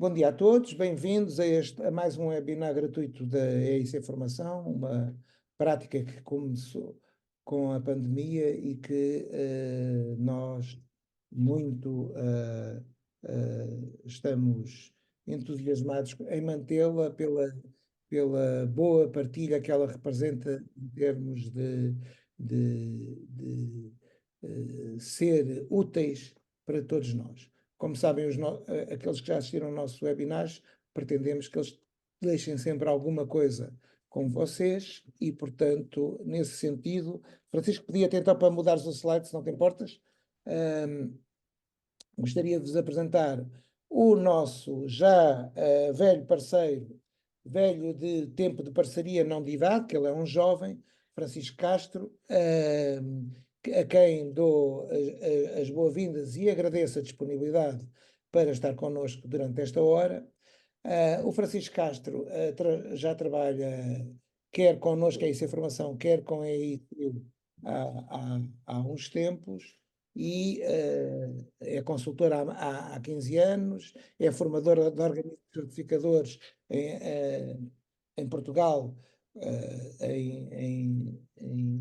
Bom dia a todos, bem-vindos a mais um webinar gratuito da EIC Formação, uma prática que começou com a pandemia e que nós muito estamos entusiasmados em mantê-la pela boa partilha que ela representa em termos de ser úteis para todos nós. Como sabem, aqueles que já assistiram ao nosso webinars, pretendemos que eles deixem sempre alguma coisa com vocês e, portanto, nesse sentido, Francisco, podia tentar para mudares o slide, se não te importas. Gostaria de vos apresentar o nosso já velho parceiro, velho de tempo de parceria, não de idade, que ele é um jovem, Francisco Castro, a quem dou as boas-vindas e agradeço a disponibilidade para estar connosco durante esta hora. O Francisco Castro já trabalha quer connosco a EIC Formação, quer com a EIC há uns tempos e é consultor há 15 anos, é formador de organismos certificadores em Portugal,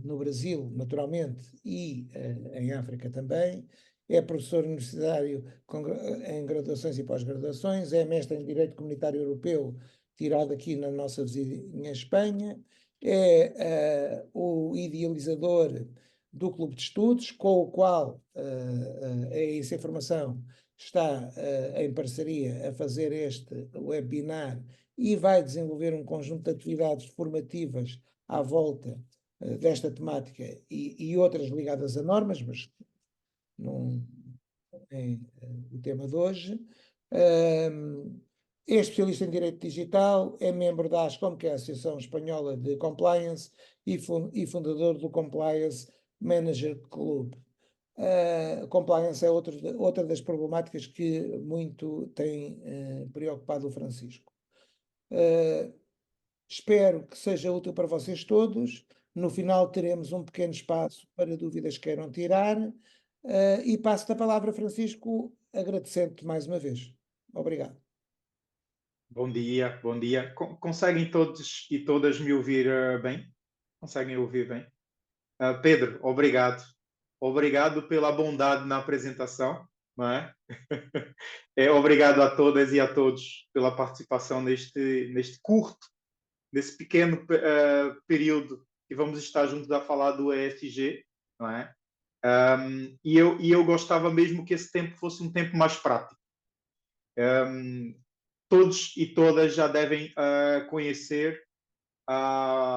no Brasil, naturalmente, e em África também. É professor universitário em graduações e pós-graduações, é mestre em Direito Comunitário Europeu, tirado aqui na nossa vizinha Espanha, é o idealizador do Clube de Estudos, com o qual a EIC Formação está em parceria a fazer este webinar e vai desenvolver um conjunto de atividades formativas à volta desta temática e outras ligadas a normas, mas não é o tema de hoje. É especialista em Direito Digital, é membro da ASCOM, que é a Associação Espanhola de Compliance, e fundador do Compliance Manager Club. Compliance é outra das problemáticas que muito tem preocupado o Francisco. Espero que seja útil para vocês todos. No final teremos um pequeno espaço para dúvidas que queiram tirar. E passo-te a palavra, Francisco, agradecendo-te mais uma vez. Obrigado. Bom dia, bom dia. Conseguem todos e todas me ouvir bem? Conseguem ouvir bem? Pedro, obrigado. Obrigado pela bondade na apresentação, não é? Obrigado a todas e a todos pela participação neste curto, nesse pequeno período que vamos estar juntos a falar do ESG, não é? E eu gostava mesmo que esse tempo fosse um tempo mais prático. Todos e todas já devem conhecer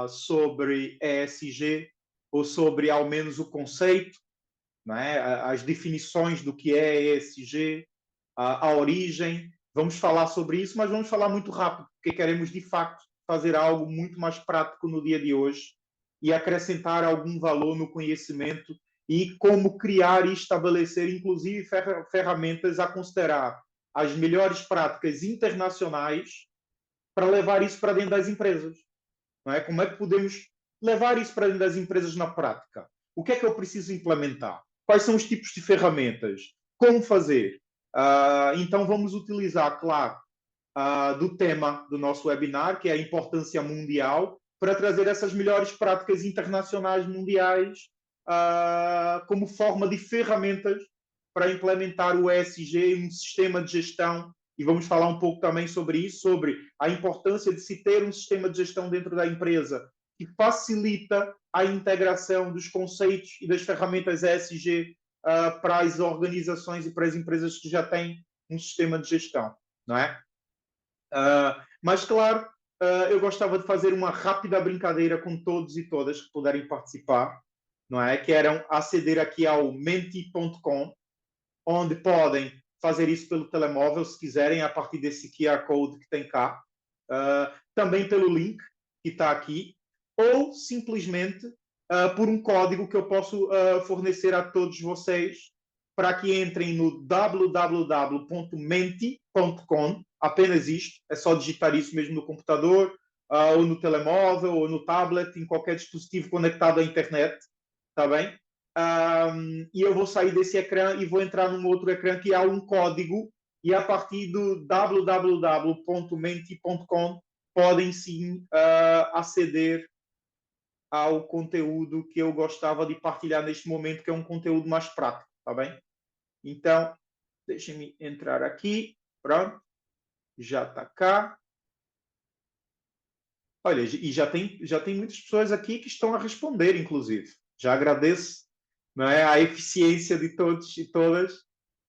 sobre ESG, ou sobre ao menos o conceito, não é? As definições do que é ESG, a origem. Vamos falar sobre isso, mas vamos falar muito rápido, porque queremos de facto fazer algo muito mais prático no dia de hoje e acrescentar algum valor no conhecimento e como criar e estabelecer, inclusive, ferramentas a considerar as melhores práticas internacionais para levar isso para dentro das empresas. Não é? Como é que podemos levar isso para dentro das empresas na prática? O que é que eu preciso implementar? Quais são os tipos de ferramentas? Como fazer? Então, vamos utilizar, claro, do tema do nosso webinar, que é a importância mundial, para trazer essas melhores práticas internacionais mundiais como forma de ferramentas para implementar o ESG em um sistema de gestão. E vamos falar um pouco também sobre isso, sobre a importância de se ter um sistema de gestão dentro da empresa que facilita a integração dos conceitos e das ferramentas ESG para as organizações e para as empresas que já têm um sistema de gestão, não é? Mas, claro, eu gostava de fazer uma rápida brincadeira com todos e todas que puderem participar, não é? Que eram aceder aqui ao menti.com, onde podem fazer isso pelo telemóvel, se quiserem, a partir desse QR Code que tem cá. Também pelo link que está aqui, ou simplesmente por um código que eu posso fornecer a todos vocês para que entrem no www.menti.com, apenas isto, é só digitar isso mesmo no computador, ou no telemóvel, ou no tablet, em qualquer dispositivo conectado à internet, está bem? E eu vou sair desse ecrã e vou entrar num outro ecrã que há um código e a partir do www.menti.com podem sim aceder ao conteúdo que eu gostava de partilhar neste momento, que é um conteúdo mais prático, tá bem? Então, deixem-me entrar aqui, pronto, já está cá. Olha, e já tem muitas pessoas aqui que estão a responder, inclusive. Já agradeço, não é, a eficiência de todos e todas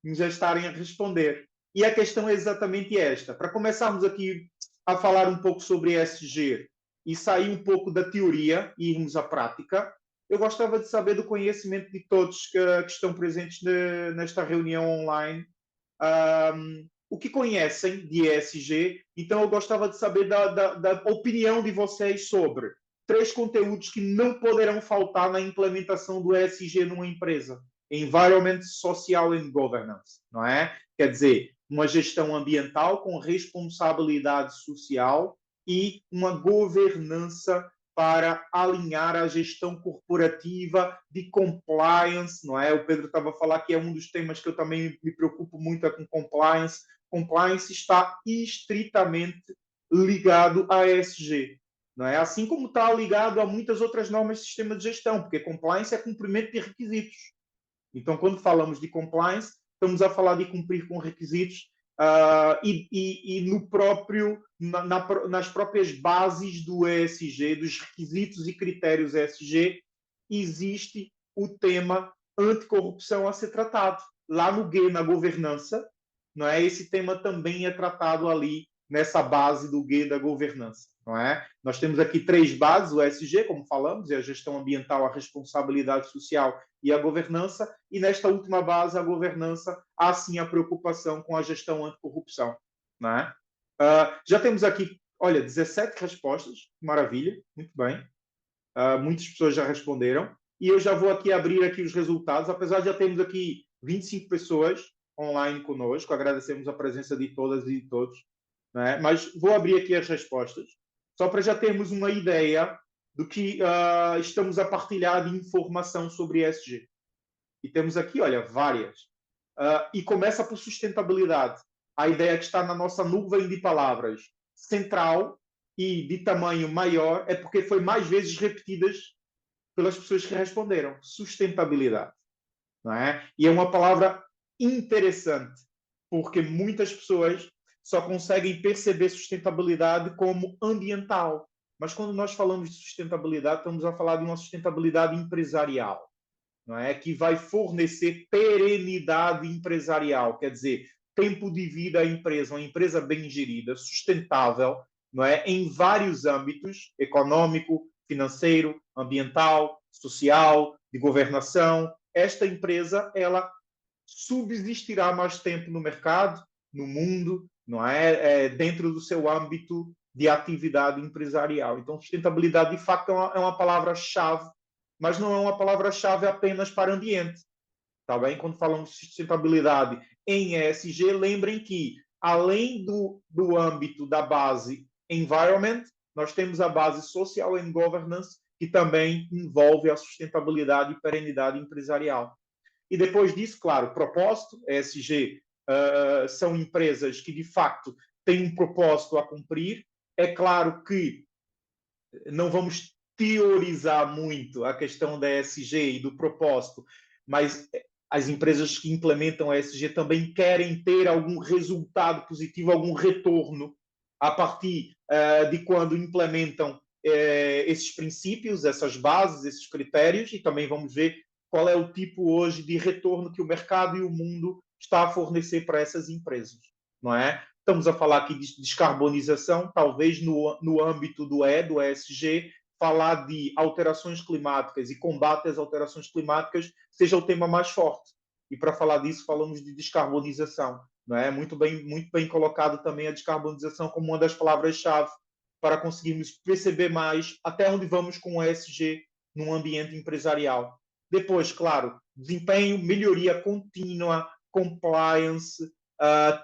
em já estarem a responder. E a questão é exatamente esta. Para começarmos aqui a falar um pouco sobre ESG e sair um pouco da teoria e irmos à prática, eu gostava de saber do conhecimento de todos que estão presentes nesta reunião online. O que conhecem de ESG, então eu gostava de saber da opinião de vocês sobre 3 conteúdos que não poderão faltar na implementação do ESG numa empresa. Environment, Social and Governance, não é? Quer dizer, uma gestão ambiental com responsabilidade social e uma governança para alinhar a gestão corporativa de compliance, não é? O Pedro estava a falar que é um dos temas que eu também me preocupo muito, é com compliance. Compliance está estritamente ligado a ESG, não é? Assim como está ligado a muitas outras normas de sistema de gestão, porque compliance é cumprimento de requisitos. Então, quando falamos de compliance, estamos a falar de cumprir com requisitos e no próprio, nas próprias bases do ESG, dos requisitos e critérios ESG, existe o tema anticorrupção a ser tratado. Lá no G, na governança, não é? Esse tema também é tratado ali nessa base do G da governança, não é? Nós temos aqui 3 bases, o ESG, como falamos, é a gestão ambiental, a responsabilidade social e a governança, e nesta última base, a governança, há sim a preocupação com a gestão anticorrupção, não é? Já temos aqui, olha, 17 respostas, maravilha, muito bem. Muitas pessoas já responderam, e eu já vou aqui abrir aqui os resultados, apesar de já termos aqui 25 pessoas online conosco, agradecemos a presença de todas e de todos, né? Mas vou abrir aqui as respostas, só para já termos uma ideia do que estamos a partilhar de informação sobre ESG. E temos aqui, olha, várias. E começa por sustentabilidade. A ideia que está na nossa nuvem de palavras central e de tamanho maior é porque foi mais vezes repetidas pelas pessoas que responderam. Sustentabilidade. Não é? E é uma palavra interessante, porque muitas pessoas só conseguem perceber sustentabilidade como ambiental. Mas quando nós falamos de sustentabilidade, estamos a falar de uma sustentabilidade empresarial, não é? Que vai fornecer perenidade empresarial, quer dizer, tempo de vida à empresa, uma empresa bem gerida, sustentável, não é? Em vários âmbitos, econômico, financeiro, ambiental, social, de governação. Esta empresa, ela subsistirá mais tempo no mercado, no mundo, não é? Dentro do seu âmbito de atividade empresarial. Então, sustentabilidade, de facto, é uma palavra-chave, mas não é uma palavra-chave apenas para ambiente. Tá bem? Quando falamos de sustentabilidade em ESG, lembrem que, além do âmbito da base environment, nós temos a base social and governance, que também envolve a sustentabilidade e perenidade empresarial. E depois disso, claro, propósito, ESG, são empresas que, de facto, têm um propósito a cumprir. É claro que não vamos teorizar muito a questão da ESG e do propósito, mas as empresas que implementam a ESG também querem ter algum resultado positivo, algum retorno a partir de quando implementam esses princípios, essas bases, esses critérios, e também vamos ver qual é o tipo hoje de retorno que o mercado e o mundo está a fornecer para essas empresas, não é? Estamos a falar aqui de descarbonização, talvez no âmbito do ESG, falar de alterações climáticas e combate às alterações climáticas seja o tema mais forte. E para falar disso, falamos de descarbonização, não é? Muito bem colocado também a descarbonização como uma das palavras-chave para conseguirmos perceber mais até onde vamos com o ESG num ambiente empresarial. Depois, claro, desempenho, melhoria contínua, compliance,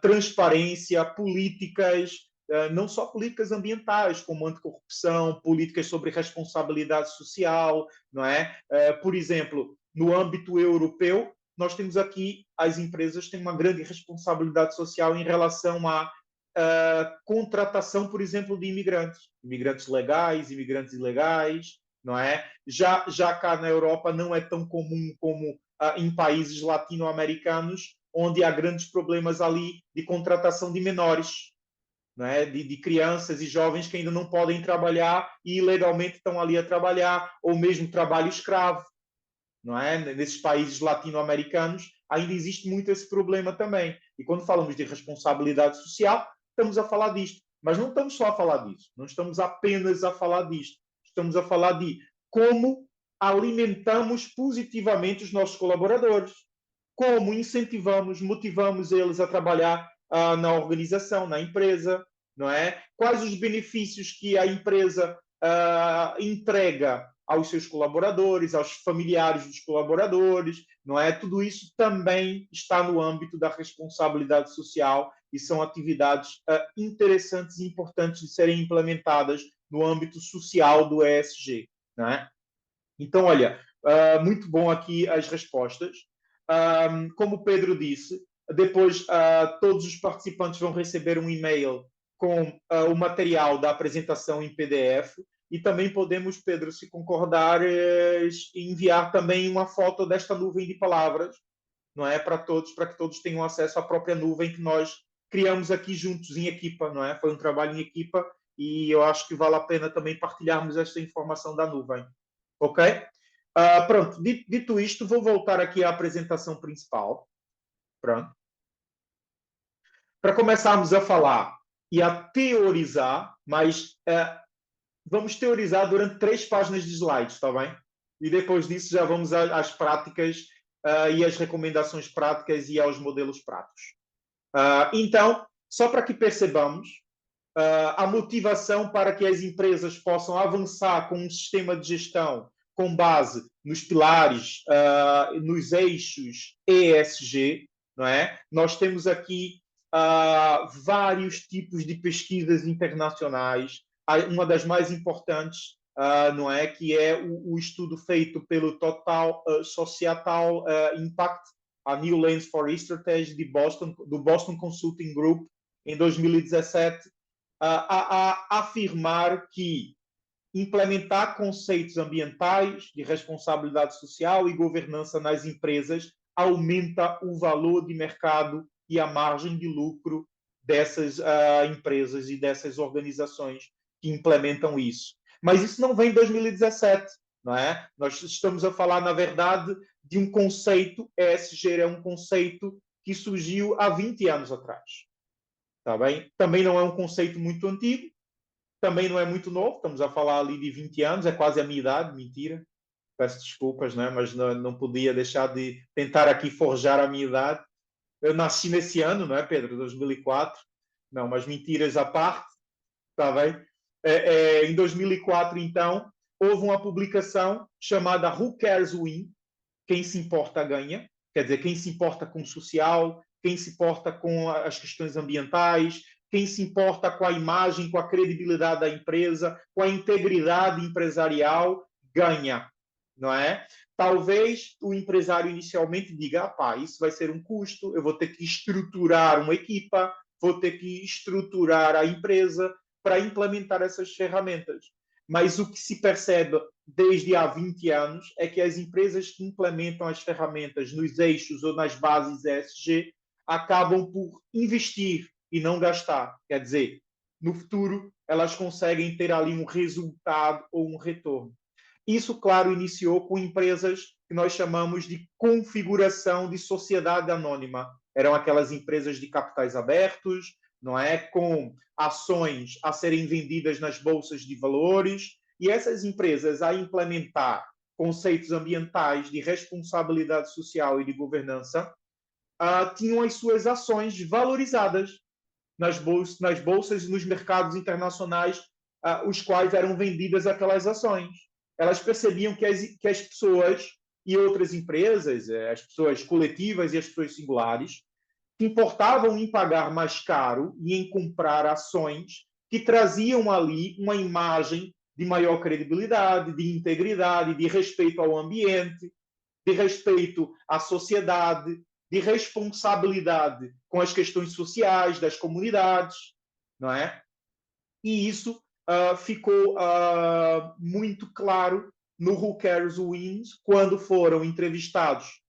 transparência, políticas, não só políticas ambientais, como anticorrupção, políticas sobre responsabilidade social, não é? Por exemplo, no âmbito europeu, nós temos aqui, as empresas têm uma grande responsabilidade social em relação à contratação, por exemplo, de imigrantes legais, imigrantes ilegais, não é? Já cá na Europa não é tão comum como em países latino-americanos, onde há grandes problemas ali de contratação de menores, não é? De crianças e jovens que ainda não podem trabalhar e ilegalmente estão ali a trabalhar, ou mesmo trabalho escravo, não é? Nesses países latino-americanos ainda existe muito esse problema também. E quando falamos de responsabilidade social, estamos a falar disto. Mas não estamos só a falar disso. Não estamos apenas a falar disto. Estamos a falar de como alimentamos positivamente os nossos colaboradores. Como incentivamos, motivamos eles a trabalhar na organização, na empresa, não é? Quais os benefícios que a empresa entrega aos seus colaboradores, aos familiares dos colaboradores, não é? Tudo isso também está no âmbito da responsabilidade social e são atividades interessantes e importantes de serem implementadas no âmbito social do ESG, não é? Então, olha, muito bom aqui as respostas. Como o Pedro disse, depois todos os participantes vão receber um e-mail com o material da apresentação em PDF e também podemos, Pedro, se concordar, enviar também uma foto desta nuvem de palavras, não é, para todos, para que todos tenham acesso à própria nuvem que nós criamos aqui juntos em equipa, não é? Foi um trabalho em equipa e eu acho que vale a pena também partilharmos esta informação da nuvem, ok? Pronto, dito isto, vou voltar aqui à apresentação principal. Pronto. Para começarmos a falar e a teorizar, mas vamos teorizar durante 3 páginas de slides, está bem? E depois disso já vamos às práticas e às recomendações práticas e aos modelos práticos. Então, só para que percebamos a motivação para que as empresas possam avançar com um sistema de gestão com base nos pilares, nos eixos ESG, não é? Nós temos aqui vários tipos de pesquisas internacionais. Uma das mais importantes, não é, que é o estudo feito pelo Total Societal Impact, a New Lens for Strategy do Boston Consulting Group, em 2017, a afirmar que implementar conceitos ambientais de responsabilidade social e governança nas empresas aumenta o valor de mercado e a margem de lucro dessas empresas e dessas organizações que implementam isso. Mas isso não vem em 2017, não é? Nós estamos a falar, na verdade, de um conceito, ESG é um conceito que surgiu há 20 anos atrás. Tá bem? Também não é um conceito muito antigo, também não é muito novo, estamos a falar ali de 20 anos, é quase a minha idade, mentira. Peço desculpas, não é? Mas não podia deixar de tentar aqui forjar a minha idade. Eu nasci nesse ano, não é, Pedro? 2004. Não, mas mentiras à parte, está bem? Em 2004, então, houve uma publicação chamada Who Cares Win? Quem se importa ganha. Quer dizer, quem se importa com o social, quem se importa com as questões ambientais, quem se importa com a imagem, com a credibilidade da empresa, com a integridade empresarial, ganha, não é? Talvez o empresário inicialmente diga, pá, isso vai ser um custo, eu vou ter que estruturar uma equipa, vou ter que estruturar a empresa para implementar essas ferramentas. Mas o que se percebe desde há 20 anos é que as empresas que implementam as ferramentas nos eixos ou nas bases ESG acabam por investir e não gastar. Quer dizer, no futuro, elas conseguem ter ali um resultado ou um retorno. Isso, claro, iniciou com empresas que nós chamamos de configuração de sociedade anônima. Eram aquelas empresas de capitais abertos, não é? Com ações a serem vendidas nas bolsas de valores. E essas empresas, a implementar conceitos ambientais de responsabilidade social e de governança, tinham as suas ações valorizadas nas bolsas e nos mercados internacionais, os quais eram vendidas aquelas ações. Elas percebiam que as pessoas e outras empresas, as pessoas coletivas e as pessoas singulares, se importavam em pagar mais caro e em comprar ações que traziam ali uma imagem de maior credibilidade, de integridade, de respeito ao ambiente, de respeito à sociedade, de responsabilidade com as questões sociais das comunidades, não é? E isso ficou muito claro no Who Cares Who Wins, quando foram entrevistados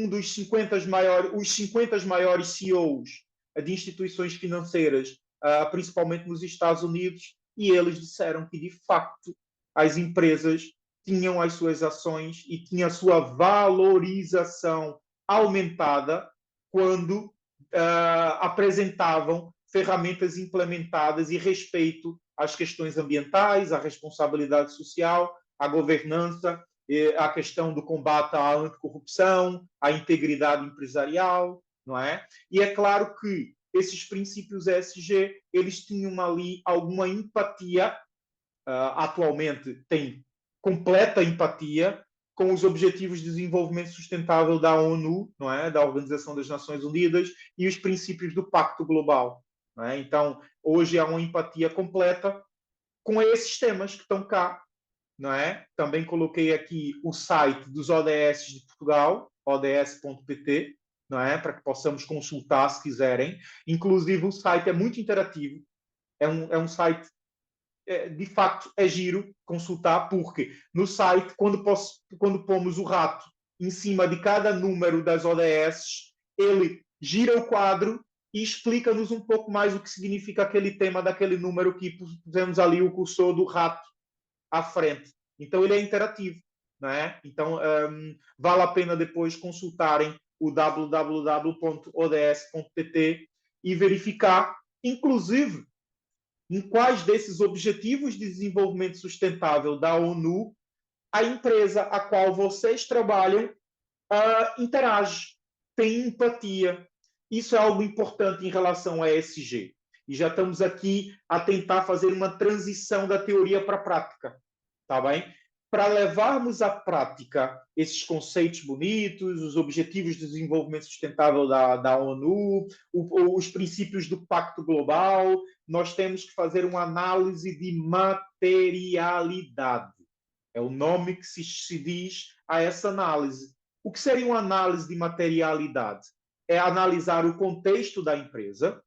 dos 50 os 50 maiores CEOs de instituições financeiras, principalmente nos Estados Unidos, e eles disseram que, de facto, as empresas tinham as suas ações e tinham a sua valorização aumentada quando apresentavam ferramentas implementadas e respeito às questões ambientais, à responsabilidade social, à governança, à questão do combate à anticorrupção, à integridade empresarial, não é? E é claro que esses princípios ESG, eles tinham ali alguma empatia, atualmente tem completa empatia com os Objetivos de Desenvolvimento Sustentável da ONU, não é? Da Organização das Nações Unidas, e os princípios do Pacto Global. Não é? Então, hoje há uma empatia completa com esses temas que estão cá. Não é? Também coloquei aqui o site dos ODS de Portugal, ods.pt, não é? Para que possamos consultar se quiserem. Inclusive, o site é muito interativo, é um site, de facto, é giro consultar, porque no site, quando pomos o rato em cima de cada número das ODS, ele gira o quadro e explica-nos um pouco mais o que significa aquele tema daquele número que pusemos ali o cursor do rato à frente. Então, ele é interativo. Não é? Então, vale a pena depois consultarem o www.ods.pt e verificar, inclusive, em quais desses Objetivos de Desenvolvimento Sustentável da ONU a empresa a qual vocês trabalham interage, tem empatia. Isso é algo importante em relação a ESG. E já estamos aqui a tentar fazer uma transição da teoria para a prática. Tá bem? Para levarmos à prática esses conceitos bonitos, os Objetivos de Desenvolvimento Sustentável da ONU, os princípios do Pacto Global, nós temos que fazer uma análise de materialidade. É o nome que se diz a essa análise. O que seria uma análise de materialidade? É analisar o contexto da empresa,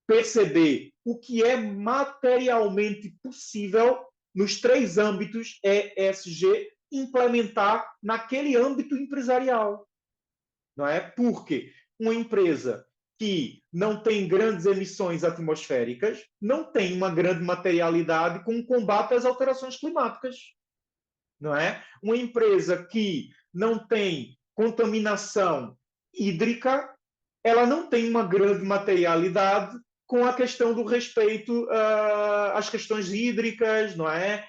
perceber o que é materialmente possível nos 3 âmbitos ESG implementar naquele âmbito empresarial. Não é? Porque uma empresa que não tem grandes emissões atmosféricas não tem uma grande materialidade com o combate às alterações climáticas. Não é? Uma empresa que não tem contaminação hídrica, ela não tem uma grande materialidade com a questão do respeito às questões hídricas, não é?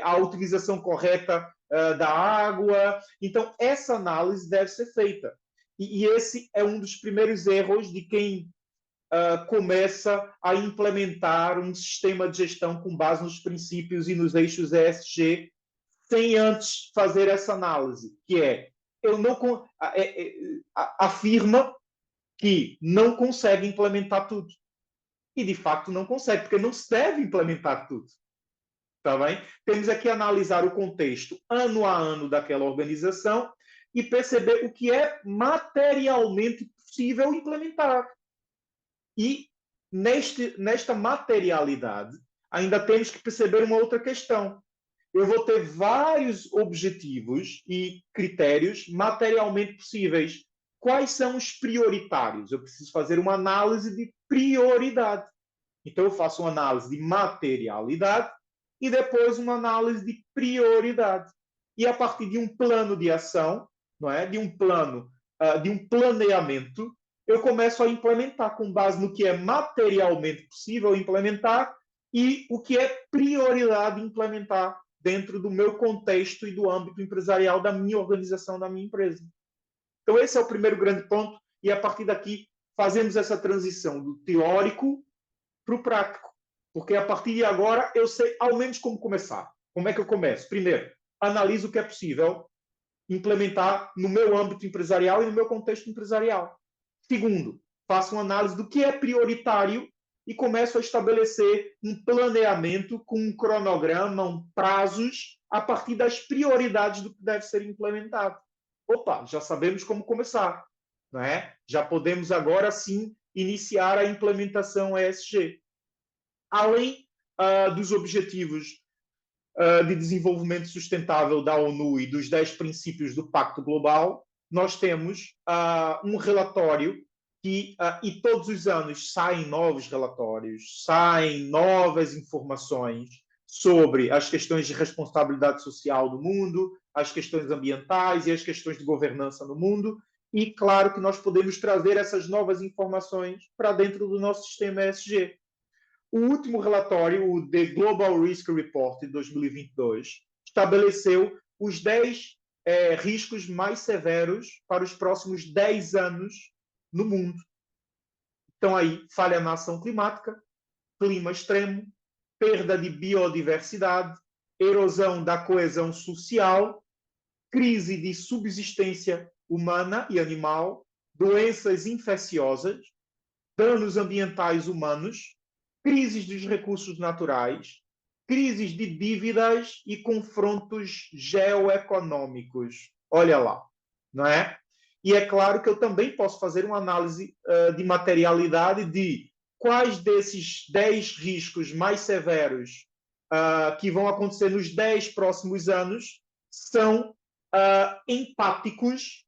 A utilização correta da água. Então, essa análise deve ser feita. E esse é um dos primeiros erros de quem começa a implementar um sistema de gestão com base nos princípios e nos eixos ESG, sem antes fazer essa análise, que eu não afirma que não consegue implementar tudo. E, de facto, não consegue, porque não se deve implementar tudo. Tá bem? Temos aqui a analisar o contexto ano a ano daquela organização e perceber o que é materialmente possível implementar. E, nesta materialidade, ainda temos que perceber uma outra questão. Eu vou ter vários objetivos e critérios materialmente possíveis. Quais são os prioritários? Eu preciso fazer uma análise de prioridade. Então, eu faço uma análise de materialidade e depois uma análise de prioridade. E a partir de um plano de ação, não é? De um planeamento, eu começo a implementar com base no que é materialmente possível implementar e o que é prioridade implementar dentro do meu contexto e do âmbito empresarial da minha organização, da minha empresa. Então, esse é o primeiro grande ponto, e a partir daqui fazemos essa transição do teórico para o prático, porque a partir de agora eu sei ao menos como começar. Como é que eu começo? Primeiro, analiso o que é possível implementar no meu âmbito empresarial e no meu contexto empresarial. Segundo, faço uma análise do que é prioritário e começo a estabelecer um planeamento com um cronograma, prazos, a partir das prioridades do que deve ser implementado. Opa, já sabemos como começar, não é? Já podemos agora sim iniciar a implementação ESG. Além dos objetivos de desenvolvimento sustentável da ONU e dos 10 princípios do Pacto Global, nós temos um relatório que, e todos os anos saem novos relatórios, saem novas informações sobre as questões de responsabilidade social do mundo, as questões ambientais e as questões de governança no mundo, e claro que nós podemos trazer essas novas informações para dentro do nosso sistema ESG. O último relatório, o The Global Risk Report de 2022, estabeleceu os 10 riscos mais severos para os próximos 10 anos no mundo. Então, aí, falha na ação climática, clima extremo, perda de biodiversidade, erosão da coesão social, crise de subsistência humana e animal, doenças infecciosas, danos ambientais humanos, crises dos recursos naturais, crises de dívidas e confrontos geoeconômicos. Olha lá, não é? E é claro que eu também posso fazer uma análise de materialidade de quais desses 10 riscos mais severos que vão acontecer nos 10 próximos anos são empáticos,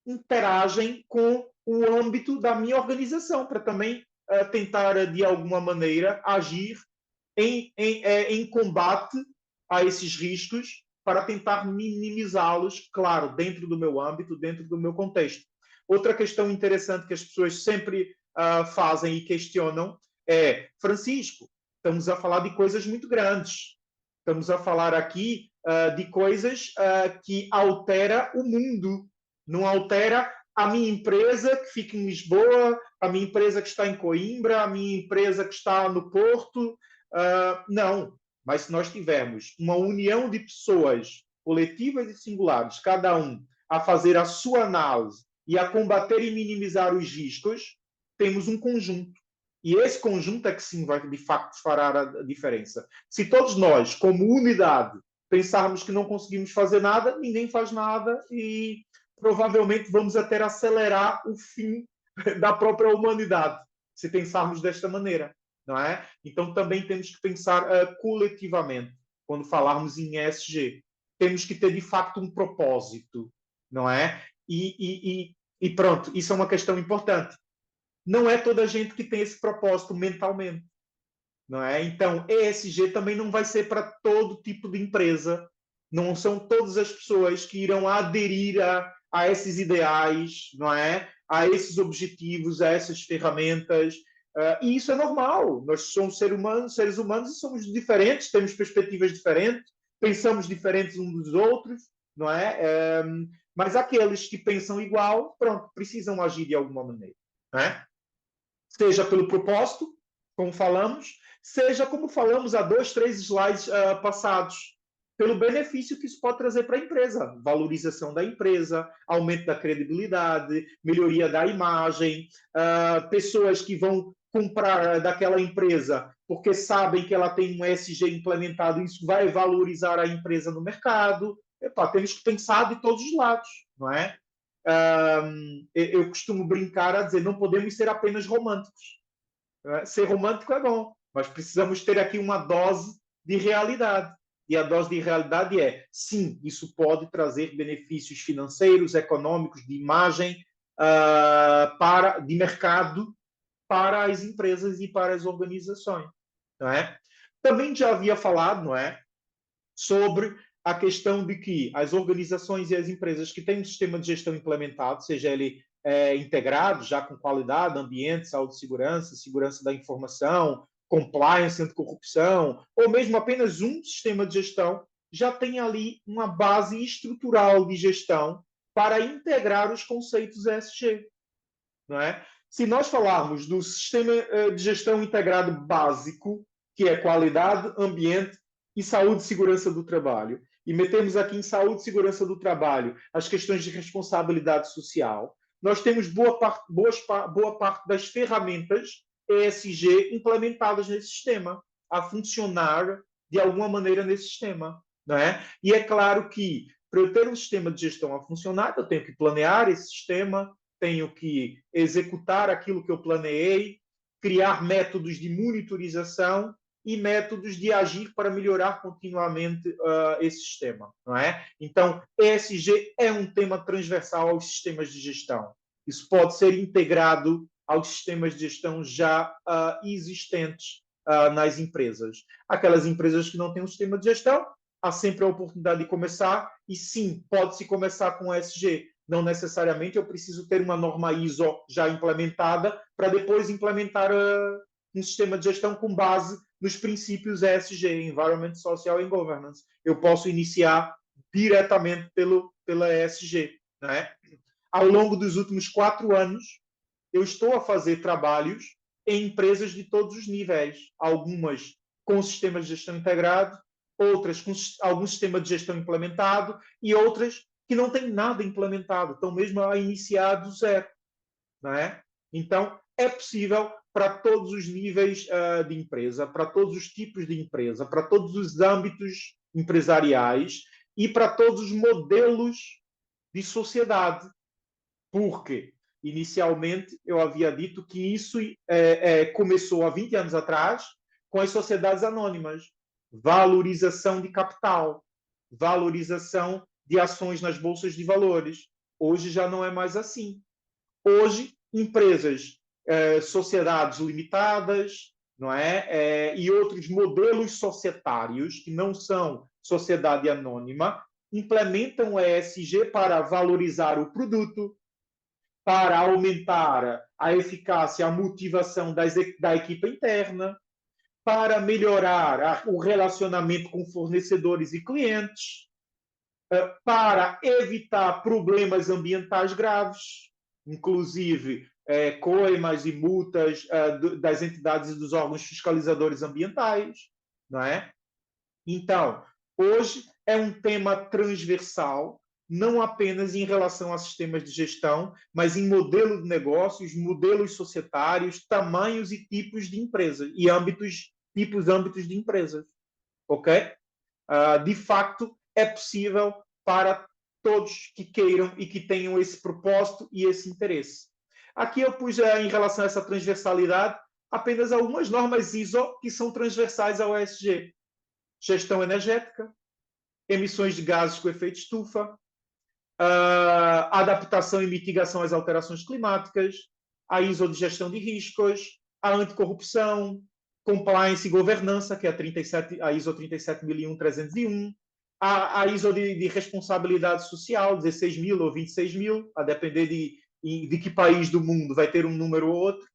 interagem com o âmbito da minha organização, para também tentar, de alguma maneira, agir em combate a esses riscos para tentar minimizá-los, claro, dentro do meu âmbito, dentro do meu contexto. Outra questão interessante que as pessoas sempre fazem e questionam é: Francisco, estamos a falar de coisas muito grandes. Estamos a falar aqui de coisas que altera o mundo. Não altera a minha empresa que fica em Lisboa, a minha empresa que está em Coimbra, a minha empresa que está no Porto. Não. Mas se nós tivermos uma união de pessoas coletivas e singulares, cada um a fazer a sua análise e a combater e minimizar os riscos, temos um conjunto. E esse conjunto é que sim vai, de facto, fará a diferença. Se todos nós, como unidade, pensarmos que não conseguimos fazer nada, ninguém faz nada e provavelmente vamos até acelerar o fim da própria humanidade, se pensarmos desta maneira, não é? Então também temos que pensar coletivamente quando falarmos em ESG. Temos que ter de facto um propósito, não é? E pronto, isso é uma questão importante. Não é toda a gente que tem esse propósito mentalmente, não é? Então, ESG também não vai ser para todo tipo de empresa. Não são todas as pessoas que irão aderir a esses ideais, não é? A esses objetivos, a essas ferramentas. E isso é normal. Nós somos seres humanos e somos diferentes, temos perspectivas diferentes, pensamos diferentes uns dos outros, não é? Mas aqueles que pensam igual, pronto, precisam agir de alguma maneira, não é? Seja pelo propósito, como falamos, seja como falamos há 2, 3 slides passados, pelo benefício que isso pode trazer para a empresa. Valorização da empresa, aumento da credibilidade, melhoria da imagem, pessoas que vão comprar daquela empresa porque sabem que ela tem um ESG implementado, isso vai valorizar a empresa no mercado. Temos que pensar de todos os lados, não é? Eu costumo brincar a dizer, não podemos ser apenas românticos. Ser romântico é bom, mas precisamos ter aqui uma dose de realidade. E a dose de realidade é, sim, isso pode trazer benefícios financeiros, econômicos, de imagem, de mercado para as empresas e para as organizações. Não é? Também já havia falado, não é, sobre a questão de que as organizações e as empresas que têm um sistema de gestão implementado, seja ele integrado, já com qualidade, ambiente, saúde e segurança, segurança da informação, compliance, anticorrupção, ou mesmo apenas um sistema de gestão, já tem ali uma base estrutural de gestão para integrar os conceitos ESG. Não é? Se nós falarmos do sistema de gestão integrado básico, que é qualidade, ambiente e saúde e segurança do trabalho, e metemos aqui em saúde e segurança do trabalho as questões de responsabilidade social, nós temos boa parte das ferramentas ESG implementadas nesse sistema, a funcionar de alguma maneira nesse sistema. Não é? E é claro que, para eu ter um sistema de gestão a funcionar, eu tenho que planear esse sistema, tenho que executar aquilo que eu planeei, criar métodos de monitorização e métodos de agir para melhorar continuamente esse sistema, não é? Então, ESG é um tema transversal aos sistemas de gestão. Isso pode ser integrado aos sistemas de gestão já existentes nas empresas. Aquelas empresas que não têm um sistema de gestão, há sempre a oportunidade de começar, e sim, pode-se começar com ESG. Não necessariamente eu preciso ter uma norma ISO já implementada para depois implementar um sistema de gestão com base nos princípios ESG, Environment, Social and Governance. Eu posso iniciar diretamente pela ESG. Né? Ao longo dos últimos 4 anos, eu estou a fazer trabalhos em empresas de todos os níveis, algumas com sistemas de gestão integrado, outras com algum sistema de gestão implementado e outras que não têm nada implementado, estão mesmo a iniciar do zero. Não é? Então, é possível para todos os níveis de empresa, para todos os tipos de empresa, para todos os âmbitos empresariais e para todos os modelos de sociedade. Porque, inicialmente, eu havia dito que isso começou há 20 anos atrás com as sociedades anônimas. Valorização de capital, valorização de ações nas bolsas de valores. Hoje já não é mais assim. Hoje, empresas, sociedades limitadas, não é? E outros modelos societários, que não são sociedade anônima, implementam o ESG para valorizar o produto, para aumentar a eficácia, a motivação da equipe interna, para melhorar o relacionamento com fornecedores e clientes, para evitar problemas ambientais graves, inclusive coimas e multas das entidades e dos órgãos fiscalizadores ambientais, não é? Então, hoje é um tema transversal, não apenas em relação a sistemas de gestão, mas em modelo de negócios, modelos societários, tamanhos e tipos de empresas e âmbitos de empresas, ok? De facto, é possível para todos que queiram e que tenham esse propósito e esse interesse. Aqui eu pus, em relação a essa transversalidade, apenas algumas normas ISO que são transversais ao ESG. Gestão energética, emissões de gases com efeito estufa, adaptação e mitigação às alterações climáticas, a ISO de gestão de riscos, a anticorrupção, compliance e governança, que é a ISO 37001-301, a ISO de responsabilidade social, 16.000 ou 26.000, a depender de que país do mundo vai ter um número ou outro.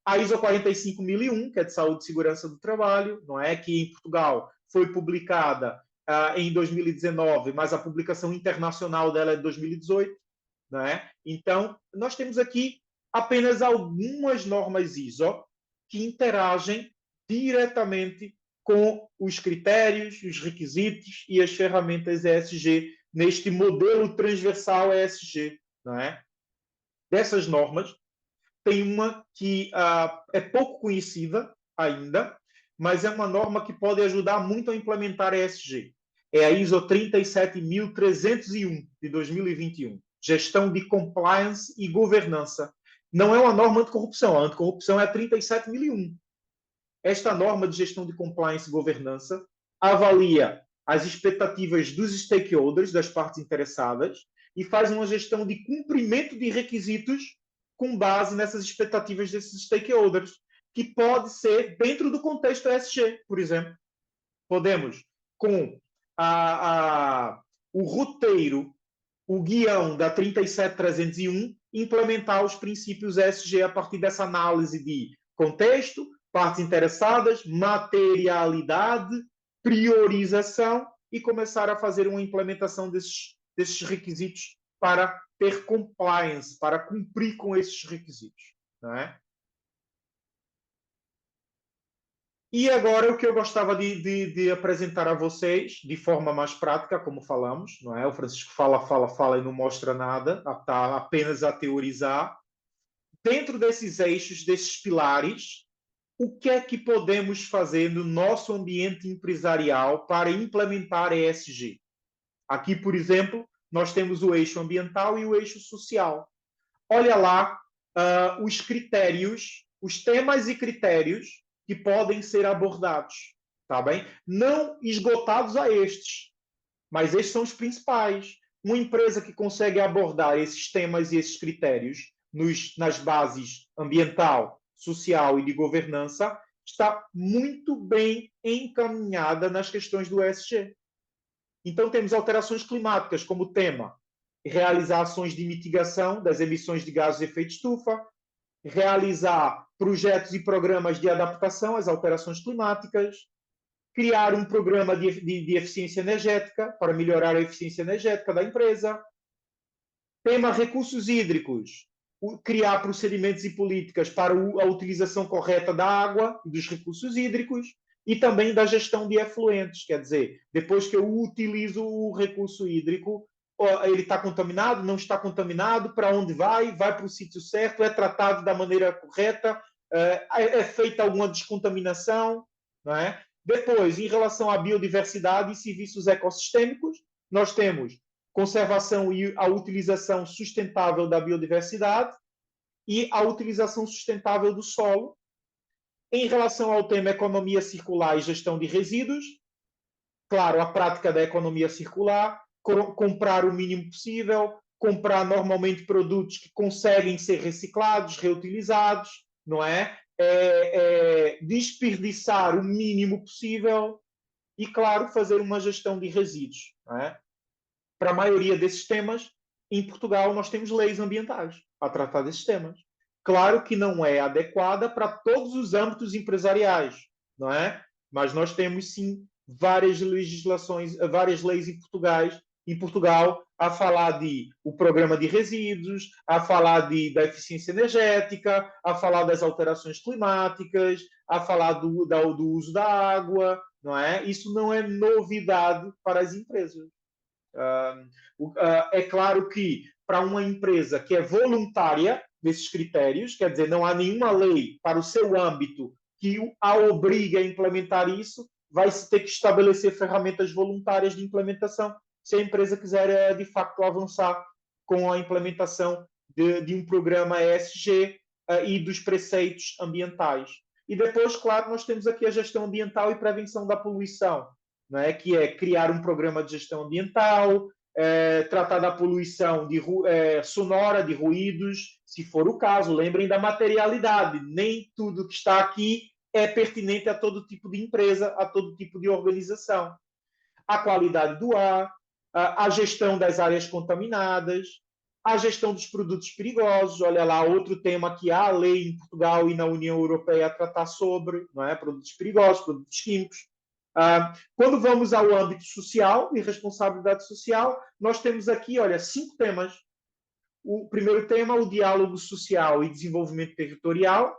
A ISO 45001, que é de saúde e segurança do trabalho, não é? Que em Portugal foi publicada em 2019, mas a publicação internacional dela é de 2018, não é? Então, nós temos aqui apenas algumas normas ISO que interagem diretamente com os critérios, os requisitos e as ferramentas ESG neste modelo transversal ESG, não é? Dessas normas, tem uma que é pouco conhecida ainda, mas é uma norma que pode ajudar muito a implementar a ESG. É a ISO 37301 de 2021, Gestão de Compliance e Governança. Não é uma norma anticorrupção, a anticorrupção é a 37001. Esta norma de gestão de compliance e governança avalia as expectativas dos stakeholders, das partes interessadas, e faz uma gestão de cumprimento de requisitos com base nessas expectativas desses stakeholders, que pode ser dentro do contexto ESG, por exemplo. Podemos, com o roteiro, o guião da 37301, implementar os princípios ESG a partir dessa análise de contexto, partes interessadas, materialidade, priorização e começar a fazer uma implementação desses requisitos para ter compliance, para cumprir com esses requisitos. Não é? E agora o que eu gostava de apresentar a vocês, de forma mais prática, como falamos, não é? O Francisco fala e não mostra nada, está apenas a teorizar. Dentro desses eixos, desses pilares, o que é que podemos fazer no nosso ambiente empresarial para implementar ESG? Aqui, por exemplo, nós temos o eixo ambiental e o eixo social. Olha lá os critérios, os temas e critérios que podem ser abordados, tá bem? Não esgotados a estes, mas estes são os principais. Uma empresa que consegue abordar esses temas e esses critérios nas bases ambiental, social e de governança está muito bem encaminhada nas questões do ESG. Então, temos alterações climáticas como tema, realizar ações de mitigação das emissões de gases de efeito estufa, realizar projetos e programas de adaptação às alterações climáticas, criar um programa de eficiência energética para melhorar a eficiência energética da empresa. Tema recursos hídricos, criar procedimentos e políticas para a utilização correta da água e dos recursos hídricos e também da gestão de efluentes, quer dizer, depois que eu utilizo o recurso hídrico, ele está contaminado, não está contaminado, para onde vai para o sítio certo, é tratado da maneira correta, é feita alguma descontaminação, não é? Depois, em relação à biodiversidade e serviços ecossistêmicos, nós temos conservação e a utilização sustentável da biodiversidade e a utilização sustentável do solo. Em relação ao tema economia circular e gestão de resíduos, claro, a prática da economia circular, comprar o mínimo possível, comprar normalmente produtos que conseguem ser reciclados, reutilizados, não é? Desperdiçar o mínimo possível e, claro, fazer uma gestão de resíduos, não é? Para a maioria desses temas, em Portugal, nós temos leis ambientais para tratar desses temas. Claro que não é adequada para todos os âmbitos empresariais, não é? Mas nós temos, sim, várias legislações, várias leis em Portugal a falar de o programa de resíduos, a falar da eficiência energética, a falar das alterações climáticas, a falar do uso da água, não é? Isso não é novidade para as empresas. É claro que para uma empresa que é voluntária desses critérios, quer dizer, não há nenhuma lei para o seu âmbito que a obrigue a implementar isso, vai-se ter que estabelecer ferramentas voluntárias de implementação se a empresa quiser, de facto, avançar com a implementação de um programa ESG e dos preceitos ambientais. E depois, claro, nós temos aqui a gestão ambiental e prevenção da poluição, não é? Que é criar um programa de gestão ambiental, tratar da poluição sonora, de ruídos, se for o caso. Lembrem da materialidade. Nem tudo que está aqui é pertinente a todo tipo de empresa, a todo tipo de organização. A qualidade do ar, a gestão das áreas contaminadas, a gestão dos produtos perigosos. Olha lá, outro tema que há lei em Portugal e na União Europeia a tratar sobre, não é? Produtos perigosos, produtos químicos. Quando vamos ao âmbito social e responsabilidade social, nós temos aqui, olha, 5 temas. O primeiro tema, o diálogo social e desenvolvimento territorial,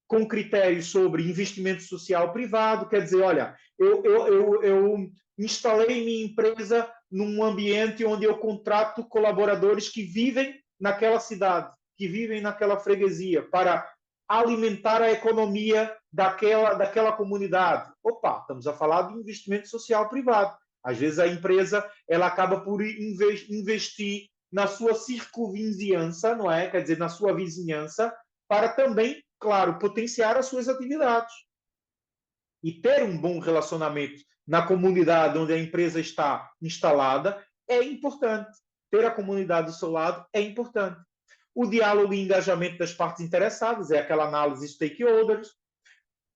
com critérios sobre investimento social privado. Quer dizer, olha, eu instalei minha empresa num ambiente onde eu contrato colaboradores que vivem naquela cidade, que vivem naquela freguesia, para alimentar a economia daquela comunidade. Opa, estamos a falar de investimento social privado. Às vezes a empresa ela acaba por investir na sua circunvizinhança, não é? Quer dizer, na sua vizinhança, para também, claro, potenciar as suas atividades. E ter um bom relacionamento na comunidade onde a empresa está instalada é importante. Ter a comunidade do seu lado é importante. O diálogo e engajamento das partes interessadas, é aquela análise stakeholders,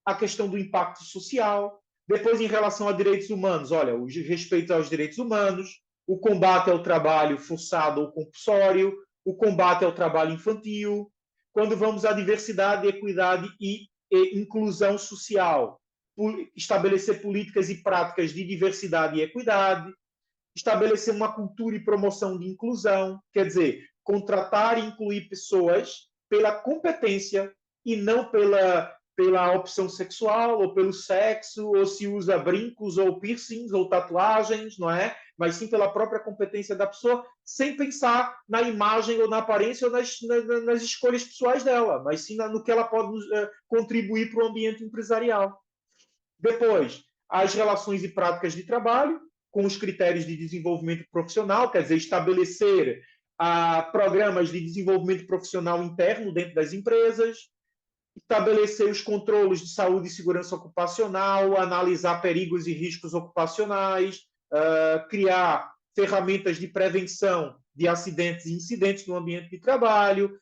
a questão do impacto social. Depois, em relação a direitos humanos, olha, o respeito aos direitos humanos, o combate ao trabalho forçado ou compulsório, o combate ao trabalho infantil. Quando vamos à diversidade, equidade e inclusão social, estabelecer políticas e práticas de diversidade e equidade, estabelecer uma cultura e promoção de inclusão, quer dizer, contratar e incluir pessoas pela competência e não pela opção sexual ou pelo sexo, ou se usa brincos ou piercings ou tatuagens, não é? mas sim pela própria competência da pessoa, sem pensar na imagem ou na aparência ou nas escolhas pessoais dela, mas sim no que ela pode contribuir para o ambiente empresarial. Depois, as relações e práticas de trabalho, com os critérios de desenvolvimento profissional, quer dizer, estabelecer programas de desenvolvimento profissional interno dentro das empresas, estabelecer os controles de saúde e segurança ocupacional, analisar perigos e riscos ocupacionais, criar ferramentas de prevenção de acidentes e incidentes no ambiente de trabalho,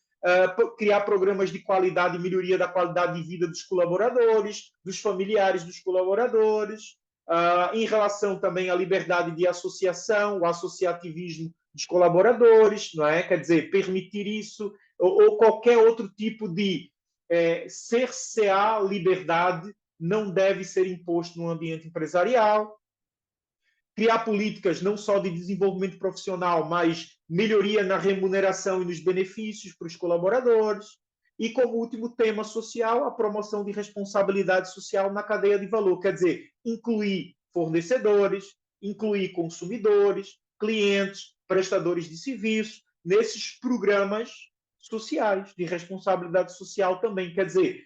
criar programas de qualidade e melhoria da qualidade de vida dos colaboradores, dos familiares dos colaboradores, em relação também à liberdade de associação, o associativismo dos colaboradores, não é? Quer dizer, permitir isso, ou qualquer outro tipo de cercear liberdade não deve ser imposto no ambiente empresarial. Criar políticas não só de desenvolvimento profissional, mas melhoria na remuneração e nos benefícios para os colaboradores. E, como último tema social, a promoção de responsabilidade social na cadeia de valor. Quer dizer, incluir fornecedores, incluir consumidores, clientes, prestadores de serviços, nesses programas sociais, de responsabilidade social também. Quer dizer,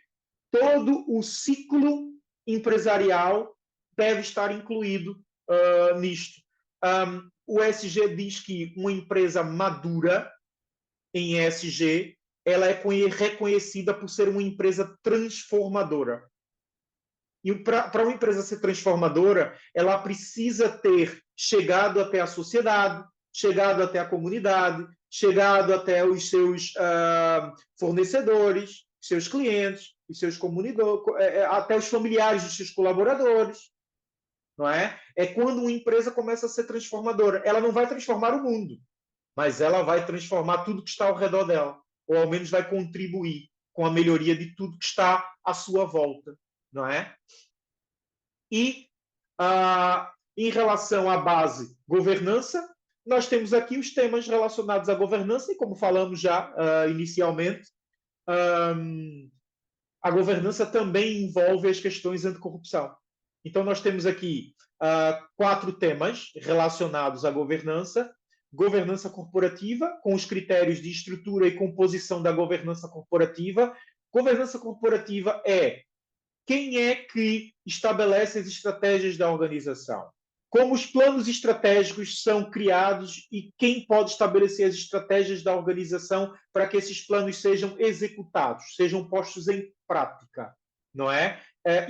todo o ciclo empresarial deve estar incluído nisto. O ESG diz que uma empresa madura em ESG, ela é reconhecida por ser uma empresa transformadora. E para uma empresa ser transformadora, ela precisa ter chegado até a sociedade, chegado até a comunidade, chegado até os seus fornecedores, seus clientes, os seus até os familiares dos seus colaboradores. Não é? É quando uma empresa começa a ser transformadora. Ela não vai transformar o mundo, mas ela vai transformar tudo que está ao redor dela, ou ao menos vai contribuir com a melhoria de tudo que está à sua volta. Não é? E, em relação à base governança, nós temos aqui os temas relacionados à governança, e como falamos já inicialmente, a governança também envolve as questões anticorrupção. Então, nós temos aqui 4 temas relacionados à governança. Governança corporativa, com os critérios de estrutura e composição da governança corporativa. Governança corporativa é quem é que estabelece as estratégias da organização? Como os planos estratégicos são criados e quem pode estabelecer as estratégias da organização para que esses planos sejam executados, sejam postos em prática, não é?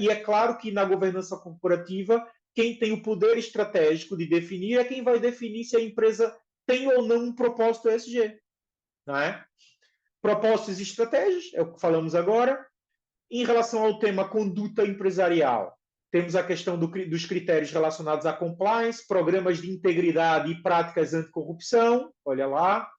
E é claro que na governança corporativa, quem tem o poder estratégico de definir é quem vai definir se a empresa tem ou não um propósito ESG, não é? Propósitos e estratégias, é o que falamos agora. Em relação ao tema conduta empresarial, temos a questão dos critérios relacionados à compliance, programas de integridade e práticas anticorrupção, olha lá.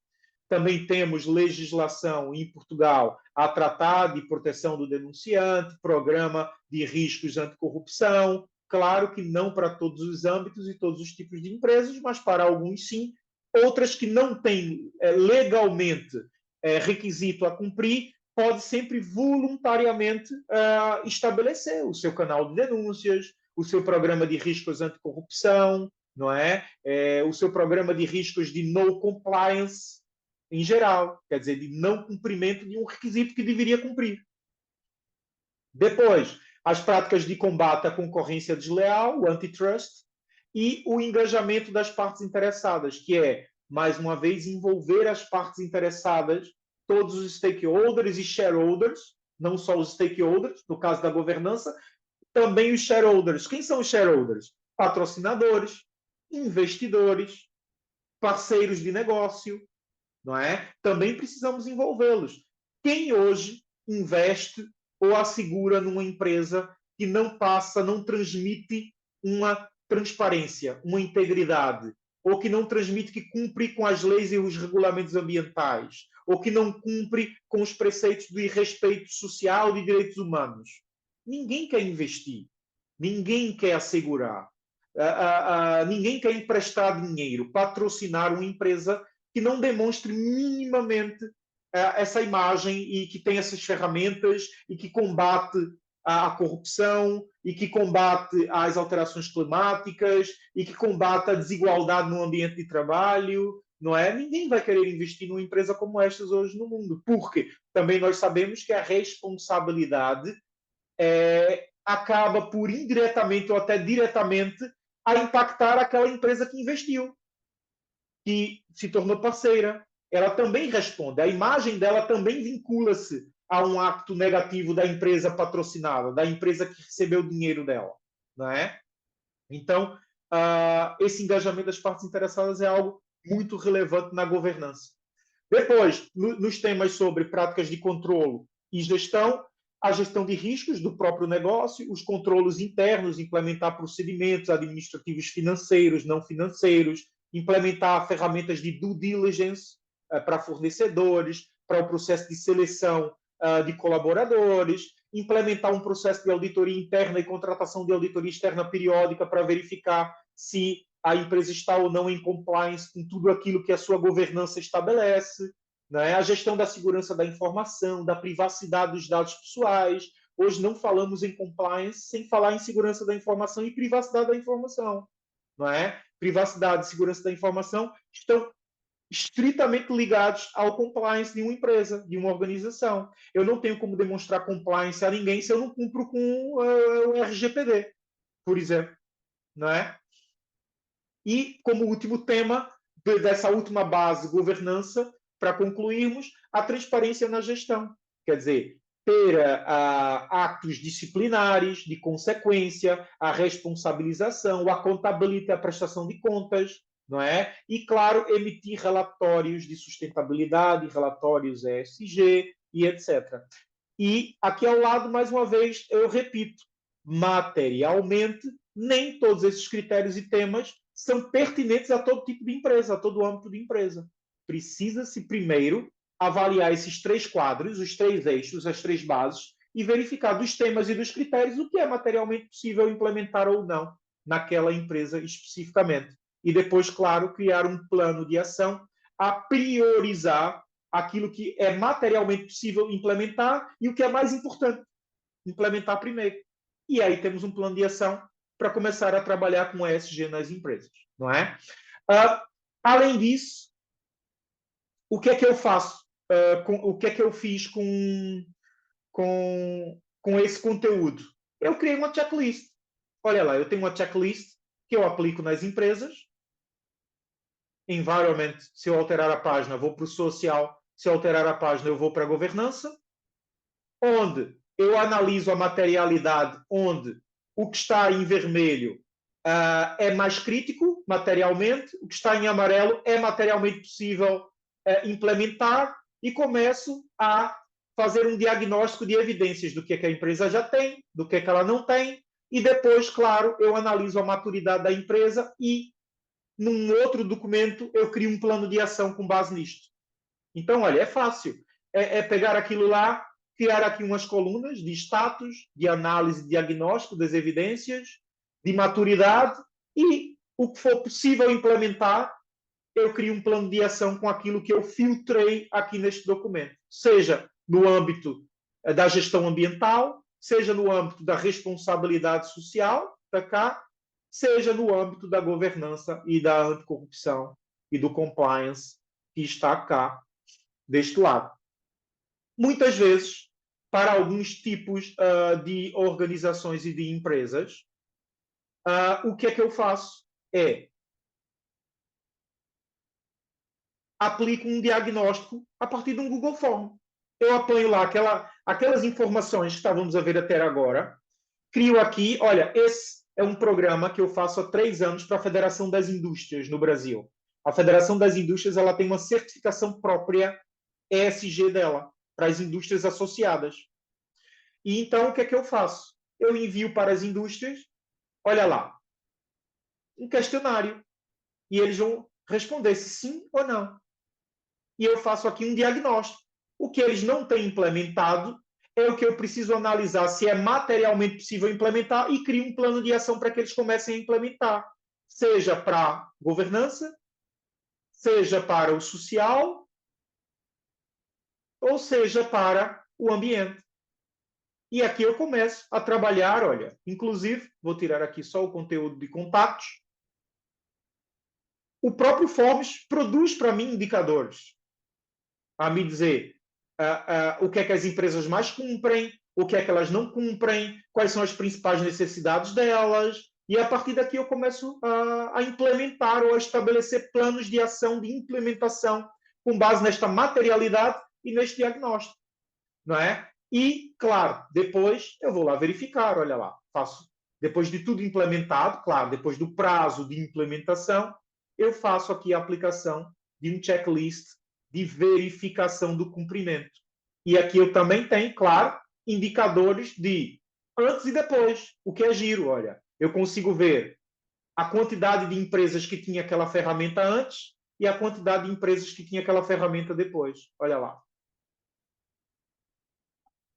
Também temos legislação em Portugal a tratar de proteção do denunciante, programa de riscos anticorrupção. Claro que não para todos os âmbitos e todos os tipos de empresas, mas para alguns sim. Outras que não têm legalmente requisito a cumprir, pode sempre voluntariamente estabelecer o seu canal de denúncias, o seu programa de riscos anticorrupção, não é? O seu programa de riscos de no compliance em geral, quer dizer, de não cumprimento de um requisito que deveria cumprir. Depois, as práticas de combate à concorrência desleal, o antitrust, e o engajamento das partes interessadas, que é, mais uma vez, envolver as partes interessadas, todos os stakeholders e shareholders, não só os stakeholders, no caso da governança, também os shareholders. Quem são os shareholders? Patrocinadores, investidores, parceiros de negócio, não é? Também precisamos envolvê-los. Quem hoje investe ou assegura numa empresa que não passa, não transmite uma transparência, uma integridade, ou que não transmite que cumpre com as leis e os regulamentos ambientais, ou que não cumpre com os preceitos de respeito social e de direitos humanos? Ninguém quer investir, ninguém quer assegurar, ninguém quer emprestar dinheiro, patrocinar uma empresa que não demonstre minimamente essa imagem e que tem essas ferramentas e que combate a corrupção e que combate as alterações climáticas e que combate a desigualdade no ambiente de trabalho, não é? Ninguém vai querer investir numa empresa como estas hoje no mundo, porque também nós sabemos que a responsabilidade acaba por indiretamente ou até diretamente a impactar aquela empresa que investiu, que se tornou parceira. Ela também responde, a imagem dela também vincula-se a um acto negativo da empresa patrocinada, da empresa que recebeu o dinheiro dela, não é? Então, esse engajamento das partes interessadas é algo muito relevante na governança. Depois, nos temas sobre práticas de controlo e gestão, a gestão de riscos do próprio negócio, os controlos internos, implementar procedimentos administrativos financeiros, não financeiros, implementar ferramentas de due diligence para fornecedores, para o processo de seleção de colaboradores, implementar um processo de auditoria interna e contratação de auditoria externa periódica para verificar se a empresa está ou não em compliance com tudo aquilo que a sua governança estabelece, né? A gestão da segurança da informação, da privacidade dos dados pessoais. Hoje não falamos em compliance sem falar em segurança da informação e privacidade da informação, não é? Privacidade e segurança da informação estão estritamente ligados ao compliance de uma empresa, de uma organização. Eu não tenho como demonstrar compliance a ninguém se eu não cumpro com o RGPD, por exemplo, não é? E, como último tema dessa última base, governança, para concluirmos, a transparência na gestão. Quer dizer, ter atos disciplinares, de consequência, a responsabilização, a accountability, a prestação de contas, não é? E, claro, emitir relatórios de sustentabilidade, relatórios ESG e etc. E aqui ao lado, mais uma vez, eu repito, materialmente, nem todos esses critérios e temas são pertinentes a todo tipo de empresa, a todo âmbito de empresa. Precisa-se primeiro avaliar esses 3 quadros, os 3 eixos, as 3 bases, e verificar dos temas e dos critérios o que é materialmente possível implementar ou não naquela empresa especificamente. E depois, claro, criar um plano de ação a priorizar aquilo que é materialmente possível implementar e o que é mais importante, implementar primeiro. E aí temos um plano de ação para começar a trabalhar com ESG nas empresas, não é? Além disso, o que é que eu faço? O que é que eu fiz com esse conteúdo? Eu criei uma checklist. Olha lá, eu tenho uma checklist que eu aplico nas empresas. Environment, se eu alterar a página, vou para o social. Se eu alterar a página, eu vou para a governança. Onde eu analiso a materialidade, onde o que está em vermelho é mais crítico materialmente, o que está em amarelo é materialmente possível implementar, e começo a fazer um diagnóstico de evidências do que a empresa já tem, do que ela não tem, e depois, claro, eu analiso a maturidade da empresa e, num outro documento, eu crio um plano de ação com base nisto. Então, olha, é fácil. É pegar aquilo lá, criar aqui umas colunas de status, de análise, de diagnóstico das evidências, de maturidade, e o que for possível implementar, eu crio um plano de ação com aquilo que eu filtrei aqui neste documento. Seja no âmbito da gestão ambiental, seja no âmbito da responsabilidade social, para cá, seja no âmbito da governança e da anticorrupção e do compliance, que está cá, deste lado. Muitas vezes, para alguns tipos de organizações e de empresas, o que é que eu faço? Aplico um diagnóstico a partir de um Google Form. Eu apanho lá aquelas informações que estávamos a ver até agora, crio aqui, olha, esse é um programa que eu faço há 3 anos para a Federação das Indústrias no Brasil. A Federação das Indústrias ela tem uma certificação própria ESG dela, para as indústrias associadas. E então, o que é que eu faço? Eu envio para as indústrias, olha lá, um questionário, e eles vão responder se sim ou não. E eu faço aqui um diagnóstico. O que eles não têm implementado é o que eu preciso analisar se é materialmente possível implementar e crio um plano de ação para que eles comecem a implementar. Seja para governança, seja para o social, ou seja para o ambiente. E aqui eu começo a trabalhar, olha, inclusive, vou tirar aqui só o conteúdo de contatos. O próprio Forbes produz para mim indicadores, a me dizer o que é que as empresas mais cumprem, o que é que elas não cumprem, quais são as principais necessidades delas, e a partir daqui eu começo a implementar ou a estabelecer planos de ação, de implementação, com base nesta materialidade e neste diagnóstico, não é? E, claro, depois eu vou lá verificar, olha lá, faço, depois de tudo implementado, claro, depois do prazo de implementação, eu faço aqui a aplicação de um checklist de verificação do cumprimento. E aqui eu também tenho, claro, indicadores de antes e depois, o que é giro, olha. Eu consigo ver a quantidade de empresas que tinha aquela ferramenta antes e a quantidade de empresas que tinha aquela ferramenta depois. Olha lá.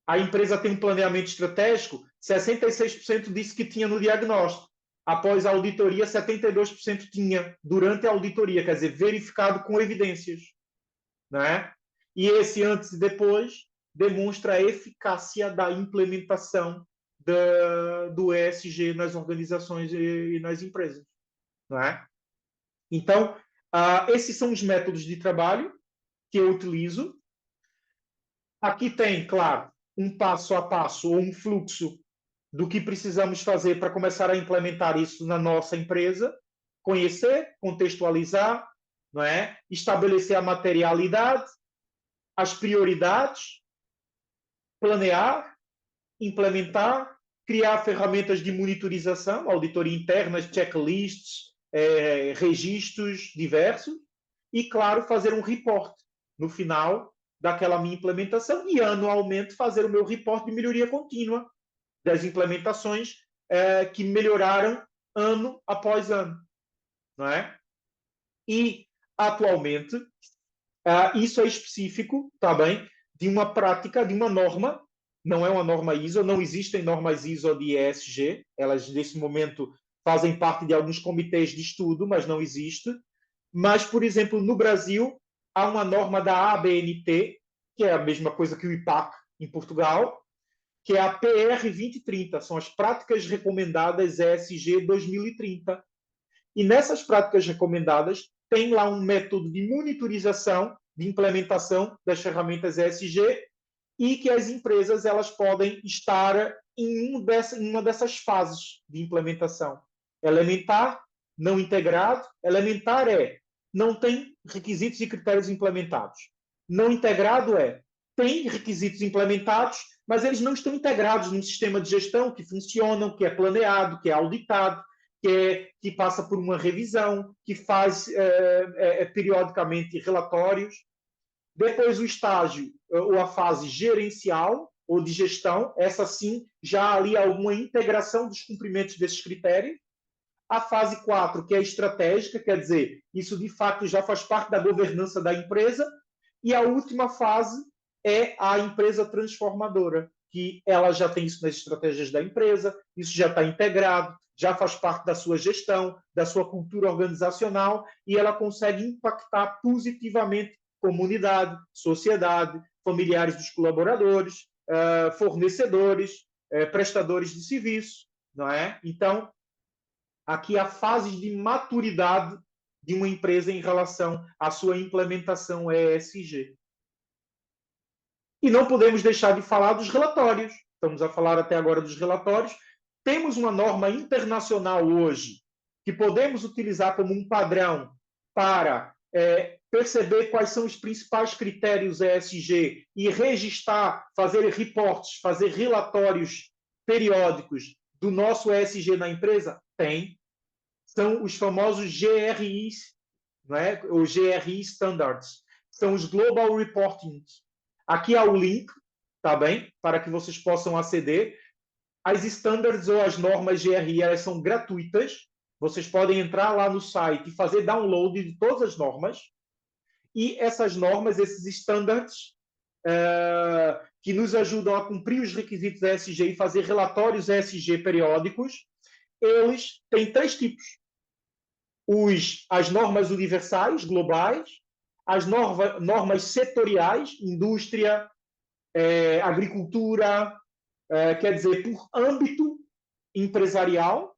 A empresa tem um planeamento estratégico, 66% disse que tinha no diagnóstico. Após a auditoria, 72% tinha durante a auditoria, quer dizer, verificado com evidências. Não é? E esse antes e depois demonstra a eficácia da implementação do ESG nas organizações e nas empresas. Não é? Então, esses são os métodos de trabalho que eu utilizo. Aqui tem, claro, um passo a passo ou um fluxo do que precisamos fazer para começar a implementar isso na nossa empresa, conhecer, contextualizar, não é? Estabelecer a materialidade, as prioridades, planear, implementar, criar ferramentas de monitorização, auditoria interna, checklists, registros diversos e, claro, fazer um report no final daquela minha implementação e, anualmente, fazer o meu report de melhoria contínua das implementações que melhoraram ano após ano. Não é? E, atualmente, isso é específico, tá bem, de uma prática, de uma norma, não é uma norma ISO, não existem normas ISO de ESG, elas, nesse momento, fazem parte de alguns comitês de estudo, mas não existe. Mas, por exemplo, no Brasil, há uma norma da ABNT, que é a mesma coisa que o IPAC em Portugal, que é a PR 2030, são as práticas recomendadas ESG 2030. E nessas práticas recomendadas, tem lá um método de monitorização, de implementação das ferramentas ESG e que as empresas elas podem estar em uma dessas fases de implementação. Elementar, não integrado. Elementar não tem requisitos e critérios implementados. Não integrado tem requisitos implementados, mas eles não estão integrados num sistema de gestão que funcionam, que é planeado, que é auditado, que passa por uma revisão, que faz periodicamente relatórios. Depois o estágio, ou a fase gerencial, ou de gestão, essa sim, já há ali alguma integração dos cumprimentos desses critérios. A fase 4, que é estratégica, quer dizer, isso de fato já faz parte da governança da empresa. E a última fase é a empresa transformadora, que ela já tem isso nas estratégias da empresa, isso já está integrado, já faz parte da sua gestão, da sua cultura organizacional, e ela consegue impactar positivamente comunidade, sociedade, familiares dos colaboradores, fornecedores, prestadores de serviço, não é? Então, aqui há fases de maturidade de uma empresa em relação à sua implementação ESG. E não podemos deixar de falar dos relatórios. Estamos a falar até agora dos relatórios. Temos uma norma internacional hoje que podemos utilizar como um padrão para perceber quais são os principais critérios ESG e registrar, fazer reportes, fazer relatórios periódicos do nosso ESG na empresa? Tem. São os famosos GRIs, não é? Ou GRI Standards. São os Global Reporting. Aqui há o link, tá bem? Para que vocês possam aceder. As standards ou as normas GRI, elas são gratuitas. Vocês podem entrar lá no site e fazer download de todas as normas. E essas normas, esses standards, que nos ajudam a cumprir os requisitos ESG e fazer relatórios ESG periódicos, eles têm 3 tipos. As normas universais, globais, as normas setoriais, indústria, agricultura, quer dizer, por âmbito empresarial,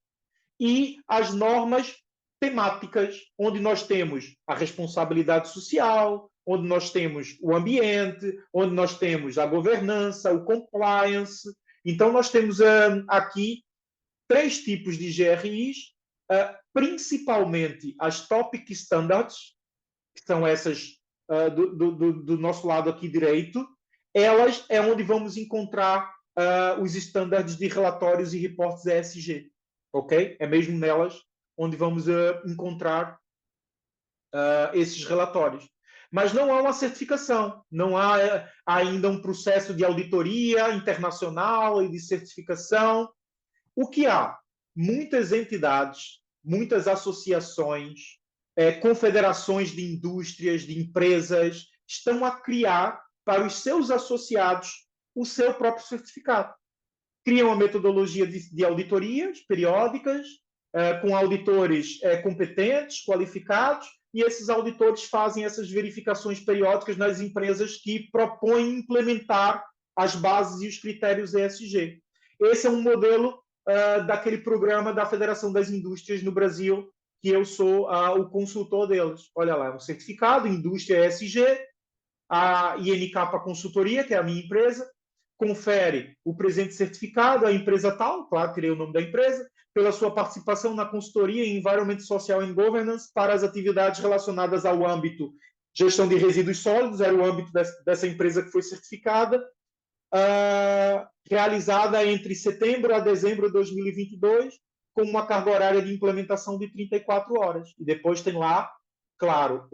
e as normas temáticas, onde nós temos a responsabilidade social, onde nós temos o ambiente, onde nós temos a governança, o compliance. Então, nós temos aqui 3 tipos de GRIs, principalmente as Topic Standards, que são essas do nosso lado aqui direito. Elas é onde vamos encontrar os estándares de relatórios e reportes ESG. Ok? É mesmo nelas onde vamos encontrar esses relatórios. Mas não há uma certificação, não há ainda um processo de auditoria internacional e de certificação. O que há? Muitas entidades, muitas associações, confederações de indústrias, de empresas, estão a criar para os seus associados o seu próprio certificado. Criam uma metodologia de auditorias periódicas, com auditores competentes, qualificados, e esses auditores fazem essas verificações periódicas nas empresas que propõem implementar as bases e os critérios ESG. Esse é um modelo daquele programa da Federação das Indústrias no Brasil, que eu sou o consultor deles. Olha lá, um certificado, indústria ESG, a INK Consultoria, que é a minha empresa, confere o presente certificado à empresa tal, claro, tirei o nome da empresa, pela sua participação na consultoria em Environment, Social and Governance para as atividades relacionadas ao âmbito gestão de resíduos sólidos, era o âmbito dessa empresa que foi certificada, realizada entre setembro a dezembro de 2022, com uma carga horária de implementação de 34 horas. E depois tem lá, claro,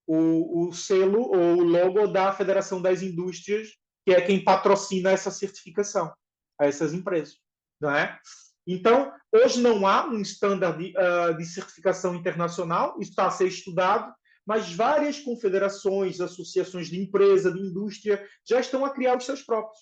o selo ou o logo da Federação das Indústrias, que é quem patrocina essa certificação a essas empresas, não é? Então, hoje não há um estándar de certificação internacional, isso está a ser estudado, mas várias confederações, associações de empresa, de indústria, já estão a criar os seus próprios,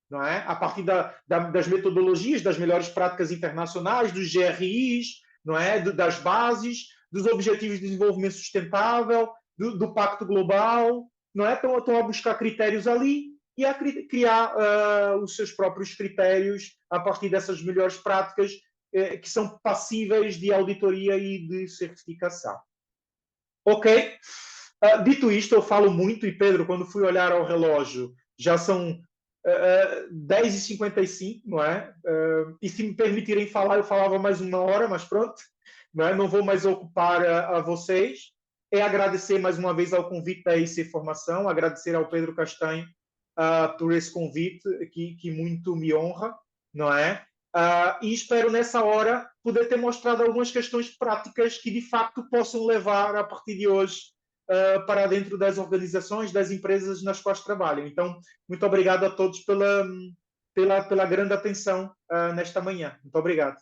não é? A partir das metodologias, das melhores práticas internacionais, dos GRIs, não é? Das bases, dos Objetivos de Desenvolvimento Sustentável, do Pacto Global, não é? Estão a buscar critérios ali e a criar os seus próprios critérios a partir dessas melhores práticas que são passíveis de auditoria e de certificação. Ok? Dito isto, eu falo muito, e Pedro, quando fui olhar ao relógio, já são 10h55, não é? E se me permitirem falar, eu falava mais 1 hora, mas pronto, não é? Não vou mais ocupar a vocês. É agradecer mais uma vez ao convite da IC Formação, agradecer ao Pedro Castanho por esse convite, que muito me honra, não é? E espero, nessa hora, poder ter mostrado algumas questões práticas que, de facto, possam levar, a partir de hoje, para dentro das organizações, das empresas nas quais trabalham. Então, muito obrigado a todos pela grande atenção nesta manhã. Muito obrigado.